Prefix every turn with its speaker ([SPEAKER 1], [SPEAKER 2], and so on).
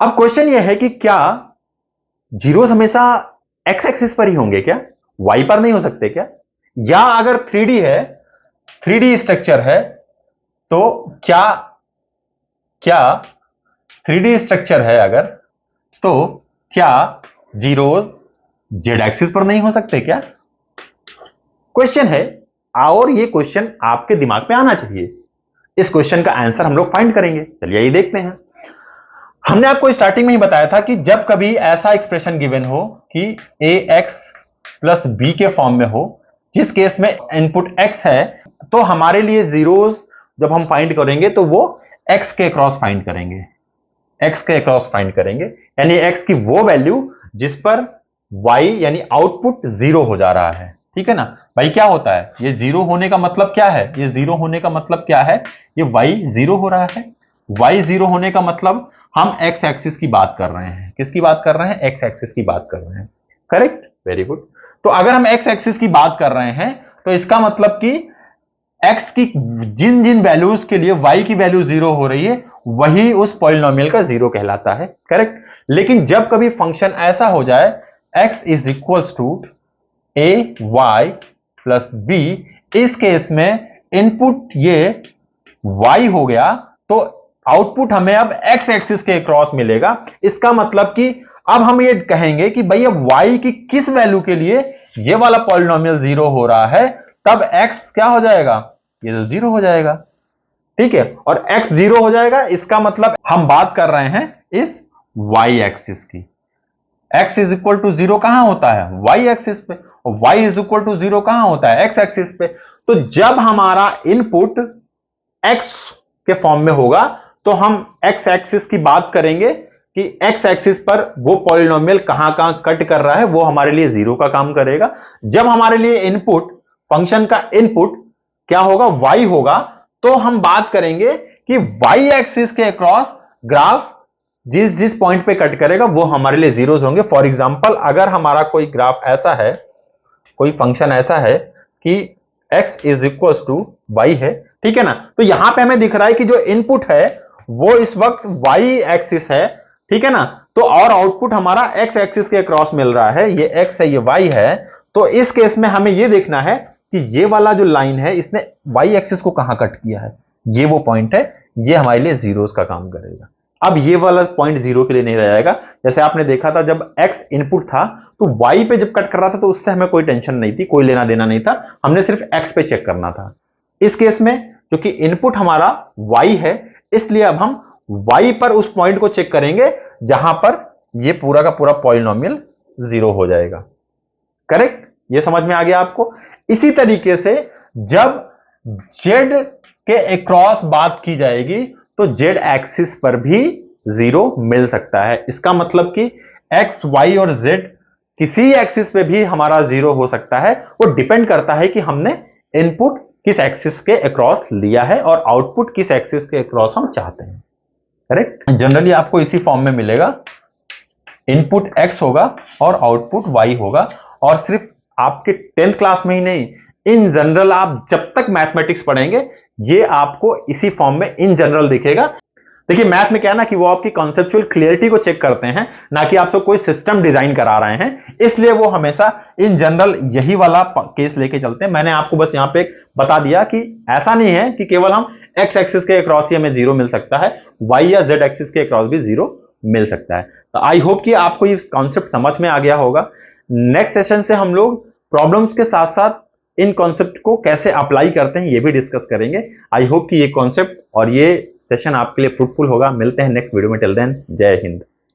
[SPEAKER 1] अब क्वेश्चन यह है कि क्या जीरोस हमेशा एक्स एक्सिस पर ही होंगे क्या, वाई पर नहीं हो सकते क्या? या अगर 3D है, 3D स्ट्रक्चर है, तो क्या क्या 3D स्ट्रक्चर है अगर, तो क्या जीरोस जेड एक्सिस पर नहीं हो सकते क्या? क्वेश्चन है, और ये क्वेश्चन आपके दिमाग में आना चाहिए। इस क्वेश्चन का आंसर हम लोग फाइंड करेंगे। चलिए ये देखते हैं। हमने आपको स्टार्टिंग में ही बताया था कि जब कभी ऐसा एक्सप्रेशन गिवन हो कि ए एक्स प्लस बी के फॉर्म में हो, जिस केस में इनपुट एक्स है, तो हमारे लिए जीरोस जब हम फाइंड करेंगे तो वो एक्स के क्रॉस फाइंड करेंगे, एक्स के क्रॉस फाइंड करेंगे, यानी एक्स की वो वैल्यू जिस पर वाई यानी आउटपुट जीरो हो जा रहा है। ठीक है ना भाई, क्या होता है ये जीरो होने का मतलब क्या है? ये जीरो होने का मतलब क्या है? ये वाई जीरो हो रहा है। वाई जीरो होने का मतलब हम एक्स एक्सिस की बात कर रहे हैं। किसकी बात कर रहे हैं? एक्स एक्सिस की बात कर रहे हैं। Correct, very good. तो अगर हम एक्स एक्सिस की बात कर रहे हैं तो इसका मतलब कि एक्स की जिन जिन वैल्यूज के लिए वाई की वैल्यू जीरो हो रही है वही उस पॉलिनोमियल का जीरो कहलाता है। करेक्ट। लेकिन जब कभी फंक्शन ऐसा हो जाए x is equals to a y plus b, इस केस में इनपुट ये y हो गया, तो आउटपुट हमें अब x एक्सिस के क्रॉस मिलेगा। इसका मतलब कि अब हम ये कहेंगे कि भाई अब y की किस वैल्यू के लिए ये वाला पॉलिनोमियल जीरो हो रहा है, तब x क्या हो जाएगा? ये तो जीरो हो जाएगा। ठीक है, और x जीरो हो जाएगा, इसका मतलब हम बात कर रहे हैं इस y एक्सिस की। x is equal to zero कहां होता है? y एक्सिस पे। और y is equal to zero कहां होता है? x एक्सिस पे। तो जब हमारा इनपुट x के फॉर्म में होगा तो हम x एक्सिस की बात करेंगे कि x एक्सिस पर वो पॉलिनोमियल कहां कहां कट कर रहा है, वो हमारे लिए जीरो का काम करेगा। जब हमारे लिए इनपुट फंक्शन का इनपुट क्या होगा? y होगा, तो हम बात करेंगे कि y एक्सिस के अक्रॉस ग्राफ जिस जिस पॉइंट पे कट करेगा वो हमारे लिए जीरोस होंगे। फॉर एग्जांपल, अगर हमारा कोई ग्राफ ऐसा है, कोई फंक्शन ऐसा है कि x is equal to y है, ठीक है ना, तो यहां पे हमें दिख रहा है कि जो इनपुट है वो इस वक्त y एक्सिस है, ठीक है ना, तो और आउटपुट हमारा x एक्सिस के क्रॉस मिल रहा है, ये x है ये y है। तो इस केस में हमें ये देखना है कि ये वाला जो लाइन है इसने y एक्सिस को कहां कट किया है, ये वो पॉइंट है, ये हमारे लिए जीरोस का काम करेगा। अब ये वाला पॉइंट जीरो के लिए नहीं रहेगा। जैसे आपने देखा था जब x इनपुट था तो y पे जब कट कर रहा था तो उससे हमें कोई टेंशन नहीं थी, कोई लेना देना नहीं था, हमने सिर्फ x पे चेक करना था। इस केस में क्योंकि इनपुट हमारा y है, इसलिए अब हम y पर उस पॉइंट को चेक करेंगे जहां पर ये पूरा का पूरा पॉलिनोमियल जीरो हो जाएगा। करेक्ट, ये समझ में आ गया आपको? इसी तरीके से जब z के अक्रॉस बात की जाएगी तो z एक्सिस पर भी जीरो मिल सकता है। इसका मतलब कि x, y और z किसी एक्सिस पे भी हमारा जीरो हो सकता है। वो डिपेंड करता है कि हमने इनपुट किस एक्सिस के अक्रॉस लिया है और आउटपुट किस एक्सिस के अक्रॉस हम चाहते हैं। करेक्ट। जनरली आपको इसी फॉर्म में मिलेगा, इनपुट x होगा और आउटपुट y होगा। और सिर्फ आपके 10th क्लास में ही नहीं, इन जनरल आप जब तक मैथमेटिक्स पढ़ेंगे ये आपको इसी फॉर्म में इन जनरल दिखेगा। देखिए मैथ में क्या है ना कि वो आपकी कॉन्सेप्चुअल क्लियरिटी को चेक करते हैं, ना कि आपसे कोई सिस्टम डिजाइन करा रहे हैं, इसलिए वो हमेशा इन जनरल यही वाला केस लेके चलते हैं। मैंने आपको बस यहां पे बता दिया कि ऐसा नहीं है कि केवल हम एक्स एक्सिस के अक्रॉस ही हमें जीरो मिल सकता है, वाई या जेड एक्सिस के अक्रॉस भी जीरो मिल सकता है। तो आई होप कि आपको ये कॉन्सेप्ट समझ में आ गया होगा। नेक्स्ट सेशन से हम लोग प्रॉब्लम्स के साथ साथ इन कॉन्सेप्ट को कैसे अप्लाई करते हैं ये भी डिस्कस करेंगे। आई होप कि ये कॉन्सेप्ट और ये सेशन आपके लिए फ्रूटफुल होगा। मिलते हैं नेक्स्ट वीडियो में, टिल देन जय हिंद।